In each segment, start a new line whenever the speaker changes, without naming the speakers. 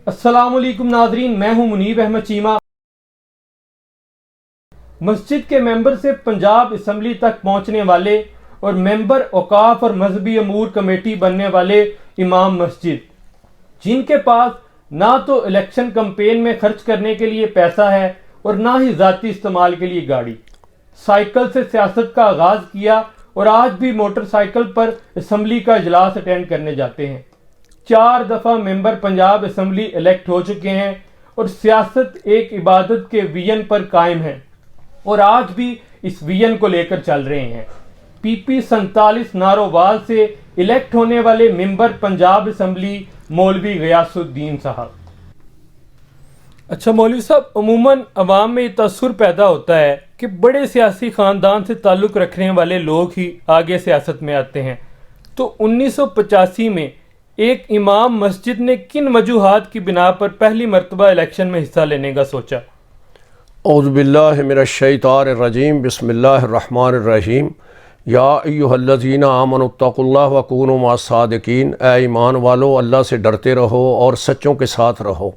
السلام علیکم ناظرین، میں ہوں منیب احمد چیمہ۔ مسجد کے ممبر سے پنجاب اسمبلی تک پہنچنے والے اور ممبر اوقاف اور مذہبی امور کمیٹی بننے والے امام مسجد، جن کے پاس نہ تو الیکشن کمپین میں خرچ کرنے کے لیے پیسہ ہے اور نہ ہی ذاتی استعمال کے لیے گاڑی، سائیکل سے سیاست کا آغاز کیا اور آج بھی موٹر سائیکل پر اسمبلی کا اجلاس اٹینڈ کرنے جاتے ہیں۔ 4 دفعہ ممبر پنجاب اسمبلی الیکٹ ہو چکے ہیں اور سیاست ایک عبادت کے ویژن پر قائم ہے اور آج بھی اس ویژن کو لے کر چل رہے ہیں۔ پی پی 47 نارووال سے الیکٹ ہونے والے ممبر پنجاب اسمبلی مولوی غیاث الدین صاحب۔ اچھا مولوی صاحب، عموماً عوام میں یہ تاثر پیدا ہوتا ہے کہ بڑے سیاسی خاندان سے تعلق رکھنے والے لوگ ہی آگے سیاست میں آتے ہیں، تو 1985 میں ایک امام مسجد نے کن وجوہات کی بنا پر پہلی مرتبہ الیکشن میں حصہ لینے کا سوچا؟
اعوذ باللہ من الشیطان الرجیم، بسم اللہ الرحمن الرحیم۔ یا ایہا الذین آمنوا اتقوا اللہ وکونوا مع الصادقین، اے ایمان والو اللہ سے ڈرتے رہو اور سچوں کے ساتھ رہو۔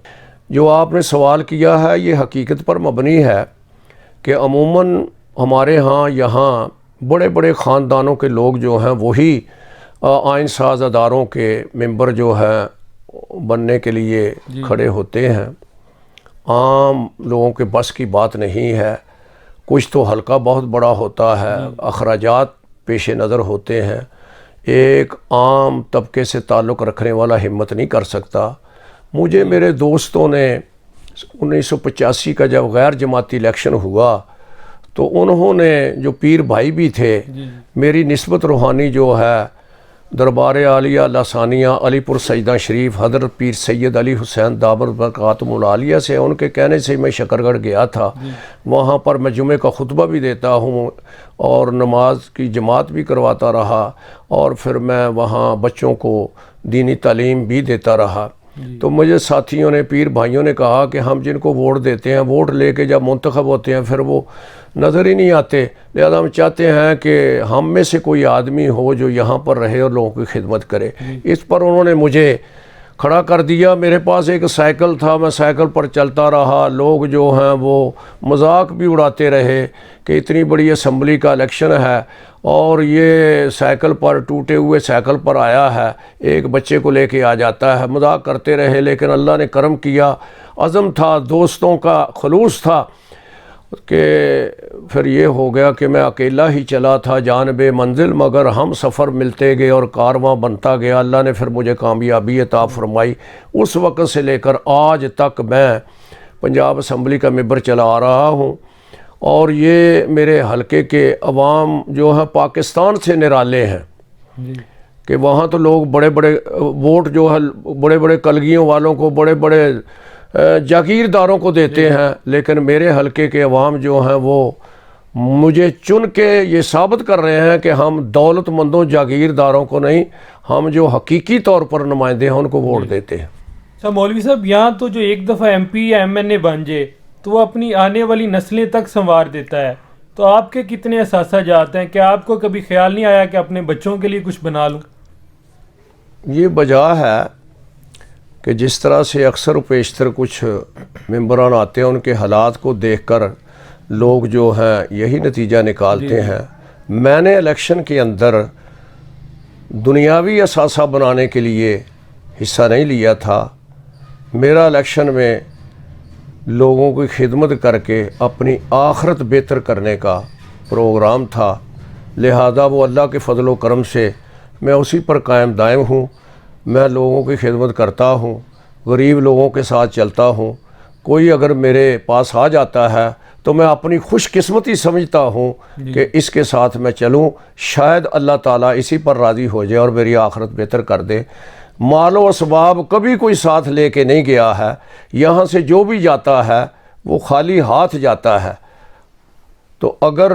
جو آپ نے سوال کیا ہے یہ حقیقت پر مبنی ہے کہ عموماً ہمارے ہاں یہاں بڑے بڑے خاندانوں کے لوگ جو ہیں وہی آئین ساز اداروں کے ممبر جو ہیں بننے کے لیے کھڑے ہوتے ہیں۔ عام لوگوں کے بس کی بات نہیں ہے، کچھ تو حلقہ بہت بڑا ہوتا ہے، اخراجات پیش نظر ہوتے ہیں، ایک عام طبقے سے تعلق رکھنے والا ہمت نہیں کر سکتا۔ مجھے میرے دوستوں نے 1985 کا جب غیر جماعتی الیکشن ہوا تو انہوں نے، جو پیر بھائی بھی تھے، میری نسبت روحانی جو ہے دربار عالیہ لسانیہ علی پور سجدہ شریف حضرت پیر سید علی حسین دامت برکاتہم العالیہ سے، ان کے کہنے سے میں شکر گڑھ گیا تھا۔ وہاں پر میں جمعے کا خطبہ بھی دیتا ہوں اور نماز کی جماعت بھی کرواتا رہا، اور پھر میں وہاں بچوں کو دینی تعلیم بھی دیتا رہا۔ تو مجھے ساتھیوں نے، پیر بھائیوں نے کہا کہ ہم جن کو ووٹ دیتے ہیں، ووٹ لے کے جب منتخب ہوتے ہیں پھر وہ نظر ہی نہیں آتے، لہذا ہم چاہتے ہیں کہ ہم میں سے کوئی آدمی ہو جو یہاں پر رہے اور لوگوں کی خدمت کرے۔ اس پر انہوں نے مجھے کھڑا کر دیا۔ میرے پاس ایک سائیکل تھا، میں سائیکل پر چلتا رہا۔ لوگ جو ہیں وہ مذاق بھی اڑاتے رہے کہ اتنی بڑی اسمبلی کا الیکشن ہے اور یہ سائیکل پر، ٹوٹے ہوئے سائیکل پر آیا ہے، ایک بچے کو لے کے آ جاتا ہے۔ مذاق کرتے رہے، لیکن اللہ نے کرم کیا، عزم تھا، دوستوں کا خلوص تھا کہ پھر یہ ہو گیا کہ میں اکیلا ہی چلا تھا جانب منزل، مگر ہم سفر ملتے گئے اور کارواں بنتا گیا۔ اللہ نے پھر مجھے کامیابی عطا فرمائی۔ اس وقت سے لے کر آج تک میں پنجاب اسمبلی کا ممبر چلا آ رہا ہوں، اور یہ میرے حلقے کے عوام جو ہیں پاکستان سے نرالے ہیں کہ وہاں تو لوگ بڑے بڑے ووٹ جو ہے بڑے بڑے کلگیوں والوں کو، بڑے بڑے جاگیرداروں کو دیتے ہیں، لیکن میرے حلقے کے عوام جو ہیں وہ مجھے چن کے یہ ثابت کر رہے ہیں کہ ہم دولت مندوں جاگیرداروں کو نہیں، ہم جو حقیقی طور پر نمائندے ہیں ان کو ووٹ دیتے ہیں۔
اچھا مولوی صاحب، یہاں تو جو ایک دفعہ ایم پی یا ایم این اے بن جائے تو وہ اپنی آنے والی نسلیں تک سنوار دیتا ہے، تو آپ کے کتنے اثاثہ جات ہیں؟ کیا آپ کو کبھی خیال نہیں آیا کہ اپنے بچوں کے لیے کچھ بنا لوں؟
یہ وجہ ہے کہ جس طرح سے اکثر و بیشتر کچھ ممبران آتے ہیں، ان کے حالات کو دیکھ کر لوگ جو ہیں یہی نتیجہ نکالتے ہیں۔ میں نے الیکشن کے اندر دنیاوی اثاثہ بنانے کے لیے حصہ نہیں لیا تھا۔ میرا الیکشن میں لوگوں کی خدمت کر کے اپنی آخرت بہتر کرنے کا پروگرام تھا، لہذا وہ اللہ کے فضل و کرم سے میں اسی پر قائم دائم ہوں۔ میں لوگوں کی خدمت کرتا ہوں، غریب لوگوں کے ساتھ چلتا ہوں۔ کوئی اگر میرے پاس آ جاتا ہے تو میں اپنی خوش قسمتی سمجھتا ہوں کہ اس کے ساتھ میں چلوں، شاید اللہ تعالیٰ اسی پر راضی ہو جائے اور میری آخرت بہتر کر دے۔ مال و اسباب کبھی کوئی ساتھ لے کے نہیں گیا ہے، یہاں سے جو بھی جاتا ہے وہ خالی ہاتھ جاتا ہے۔ تو اگر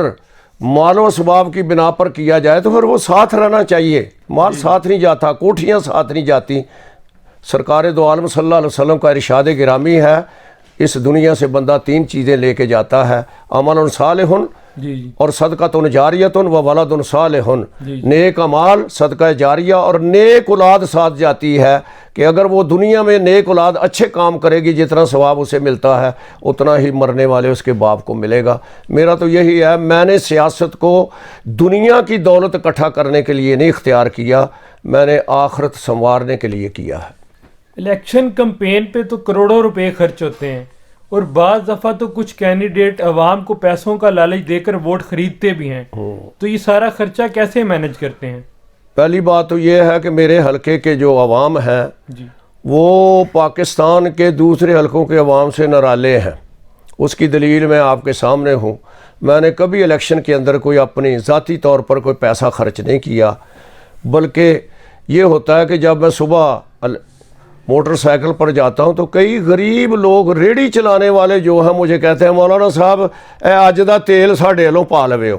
مال و اسباب کی بنا پر کیا جائے تو پھر وہ ساتھ رہنا چاہیے۔ مال ساتھ نہیں جاتا، کوٹھیاں ساتھ نہیں جاتی۔ سرکار دو عالم صلی اللہ علیہ وسلم کا ارشاد گرامی ہے، اس دنیا سے بندہ 3 چیزیں لے کے جاتا ہے: عمل صالح
جی جی
اور صدقۃ جاریۃ و ولد صالح،
جی۔
نیک اعمال، صدقہ جاریہ اور نیک اولاد ساتھ جاتی ہے کہ اگر وہ دنیا میں نیک اولاد اچھے کام کرے گی جتنا ثواب اسے ملتا ہے اتنا ہی مرنے والے اس کے باپ کو ملے گا۔ میرا تو یہی ہے، میں نے سیاست کو دنیا کی دولت اکٹھا کرنے کے لیے نہیں اختیار کیا، میں نے آخرت سنوارنے کے لیے کیا ہے۔
الیکشن کمپین پہ تو کروڑوں روپے خرچ ہوتے ہیں، اور بعض دفعہ تو کچھ کینڈیڈیٹ عوام کو پیسوں کا لالچ دے کر ووٹ خریدتے بھی ہیں، تو یہ سارا خرچہ کیسے مینج کرتے ہیں؟
پہلی بات تو یہ ہے کہ میرے حلقے کے جو عوام ہیں
جی
وہ پاکستان کے دوسرے حلقوں کے عوام سے نرالے ہیں۔ اس کی دلیل میں آپ کے سامنے ہوں، میں نے کبھی الیکشن کے اندر کوئی اپنی ذاتی طور پر کوئی پیسہ خرچ نہیں کیا، بلکہ یہ ہوتا ہے کہ جب میں صبح موٹر سائیکل پر جاتا ہوں تو کئی غریب لوگ ریڑھی چلانے والے جو ہیں مجھے کہتے ہیں مولانا صاحب اے اج دا تیل ساڈے لوں پا لوے ہو،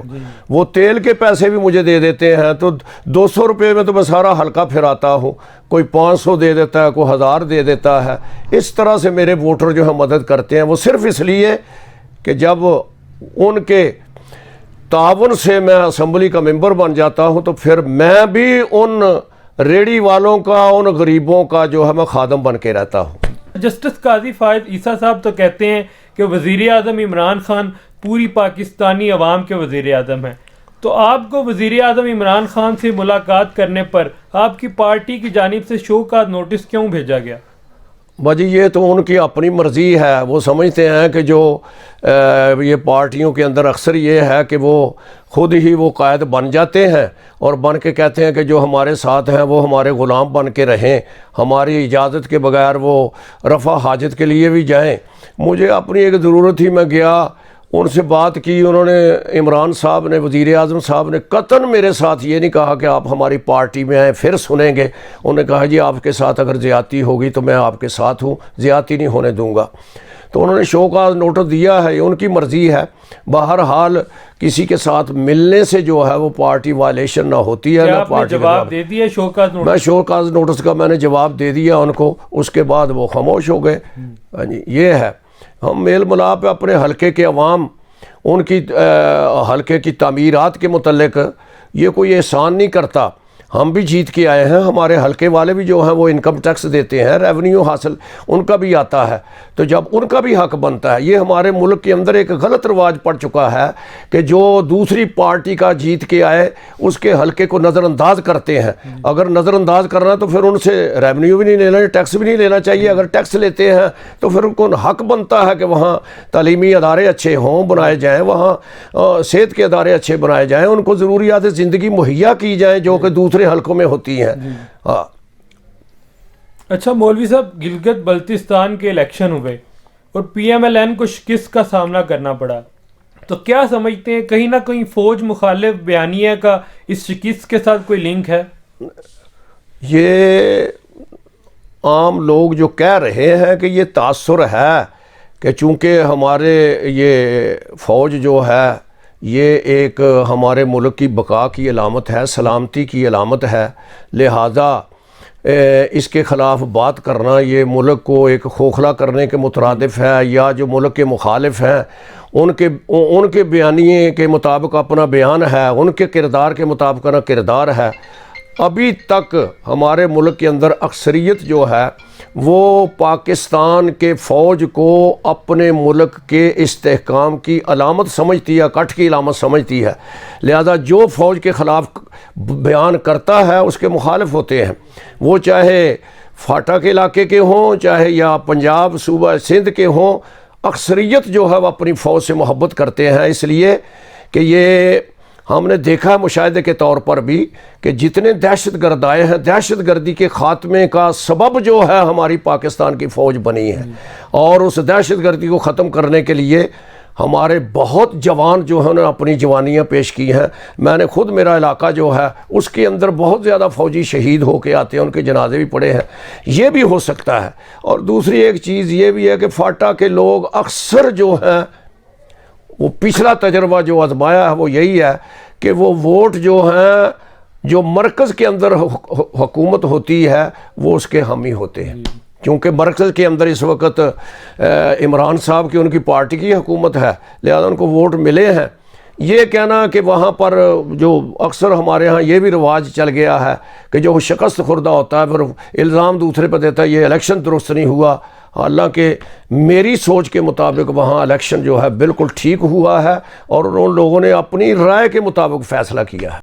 وہ تیل کے پیسے بھی مجھے دے دیتے ہیں، تو 200 روپے میں تو میں سارا حلقہ پھراتا ہوں، کوئی 500 دے دیتا ہے، کوئی 1000 دے دیتا ہے۔ اس طرح سے میرے ووٹر جو ہیں مدد کرتے ہیں، وہ صرف اس لیے کہ جب ان کے تعاون سے میں اسمبلی کا ممبر بن جاتا ہوں تو پھر میں بھی ان ریڑھی والوں کا، ان غریبوں کا جو ہے میں خادم بن کے رہتا ہوں۔
جسٹس قاضی فائد عیسیٰ صاحب تو کہتے ہیں کہ وزیر اعظم عمران خان پوری پاکستانی عوام کے وزیر اعظم ہیں، تو آپ کو وزیر اعظم عمران خان سے ملاقات کرنے پر آپ کی پارٹی کی جانب سے شو کاز نوٹس کیوں بھیجا گیا؟
باجی یہ تو ان کی اپنی مرضی ہے، وہ سمجھتے ہیں کہ جو یہ پارٹیوں کے اندر اکثر یہ ہے کہ وہ خود ہی وہ قائد بن جاتے ہیں اور بن کے کہتے ہیں کہ جو ہمارے ساتھ ہیں وہ ہمارے غلام بن کے رہیں، ہماری اجازت کے بغیر وہ رفع حاجت کے لیے بھی جائیں۔ مجھے اپنی ایک ضرورت تھی، میں گیا، ان سے بات کی، انہوں نے، عمران صاحب نے، وزیر اعظم صاحب نے قطعاً میرے ساتھ یہ نہیں کہا کہ آپ ہماری پارٹی میں آئیں پھر سنیں گے، انہوں نے کہا جی آپ کے ساتھ اگر زیادتی ہوگی تو میں آپ کے ساتھ ہوں، زیادتی نہیں ہونے دوں گا۔ تو انہوں نے شو کاز نوٹس دیا ہے، ان کی مرضی ہے، بہرحال کسی کے ساتھ ملنے سے جو ہے وہ پارٹی وائلیشن نہ ہوتی ہے،
کیا
نہ
آپ نے
پارٹی
جواب دے دیا شو کاز نوٹس؟
میں شو کاز نوٹس کا میں نے جواب دے دیا ان کو، اس کے بعد وہ خاموش ہو گئے۔ ہاں جی، یہ ہے، ہم میل ملاپ اپنے حلقے کے عوام، ان کی حلقے کی تعمیرات کے متعلق یہ کوئی احسان نہیں کرتا، ہم بھی جیت کے آئے ہیں، ہمارے حلقے والے بھی جو ہیں وہ انکم ٹیکس دیتے ہیں، ریونیو حاصل ان کا بھی آتا ہے، تو جب ان کا بھی حق بنتا ہے۔ یہ ہمارے ملک کے اندر ایک غلط رواج پڑ چکا ہے کہ جو دوسری پارٹی کا جیت کے آئے اس کے حلقے کو نظر انداز کرتے ہیں، اگر نظر انداز کرنا تو پھر ان سے ریونیو بھی نہیں لینا، ٹیکس بھی نہیں لینا چاہیے، اگر ٹیکس لیتے ہیں تو پھر ان کو حق بنتا ہے کہ وہاں تعلیمی ادارے اچھے ہوں، بنائے جائیں، وہاں صحت کے ادارے اچھے بنائے جائیں، ان کو ضروریات زندگی مہیا کی جائیں جو کہ دوسرے حلقوں میں ہوتی ہیں۔ ہاں
اچھا مولوی صاحب، گلگت بلتستان کے الیکشن ہوئے اور پی ایم ایل این کو شکست کا سامنا کرنا پڑا، تو کیا سمجھتے ہیں کہیں نہ کہیں فوج مخالف بیانیہ کا اس شکست کے ساتھ کوئی لنک ہے؟
یہ عام لوگ جو کہہ رہے ہیں کہ یہ تاثر ہے کہ چونکہ ہمارے یہ فوج جو ہے یہ ایک ہمارے ملک کی بقا کی علامت ہے، سلامتی کی علامت ہے، لہٰذا اس کے خلاف بات کرنا یہ ملک کو ایک کھوکھلا کرنے کے مترادف ہے، یا جو ملک کے مخالف ہیں ان کے بیانیے کے مطابق اپنا بیان ہے، ان کے کردار کے مطابق اپنا کردار ہے۔ ابھی تک ہمارے ملک کے اندر اکثریت جو ہے وہ پاکستان کے فوج کو اپنے ملک کے استحکام کی علامت سمجھتی ہے، کٹھ کی علامت سمجھتی ہے، لہذا جو فوج کے خلاف بیان کرتا ہے اس کے مخالف ہوتے ہیں، وہ چاہے فاٹا کے علاقے کے ہوں، چاہے یا پنجاب صوبہ سندھ کے ہوں، اکثریت جو ہے وہ اپنی فوج سے محبت کرتے ہیں، اس لیے کہ یہ ہم نے دیکھا ہے مشاہدے کے طور پر بھی کہ جتنے دہشت گرد آئے ہیں، دہشت گردی کے خاتمے کا سبب جو ہے ہماری پاکستان کی فوج بنی ہے، اور اس دہشت گردی کو ختم کرنے کے لیے ہمارے بہت جوان جو ہیں اپنی جوانیاں پیش کی ہیں۔ میں نے خود، میرا علاقہ جو ہے اس کے اندر بہت زیادہ فوجی شہید ہو کے آتے ہیں، ان کے جنازے بھی پڑے ہیں۔ یہ بھی ہو سکتا ہے، اور دوسری ایک چیز یہ بھی ہے کہ فاٹا کے لوگ اکثر جو ہیں وہ پچھلا تجربہ جو آزمایا ہے وہ یہی ہے کہ وہ ووٹ جو ہیں جو مرکز کے اندر حکومت ہوتی ہے وہ اس کے حامی ہوتے ہیں، کیونکہ مرکز کے اندر اس وقت عمران صاحب کی، ان کی پارٹی کی حکومت ہے، لہذا ان کو ووٹ ملے ہیں، یہ کہنا کہ وہاں پر جو اکثر ہمارے ہاں یہ بھی رواج چل گیا ہے کہ جو شکست خوردہ ہوتا ہے پھر الزام دوسرے پہ دیتا ہے یہ الیکشن درست نہیں ہوا، حالانکہ میری سوچ کے مطابق وہاں الیکشن جو ہے بالکل ٹھیک ہوا ہے اور ان لوگوں نے اپنی رائے کے مطابق فیصلہ کیا ہے۔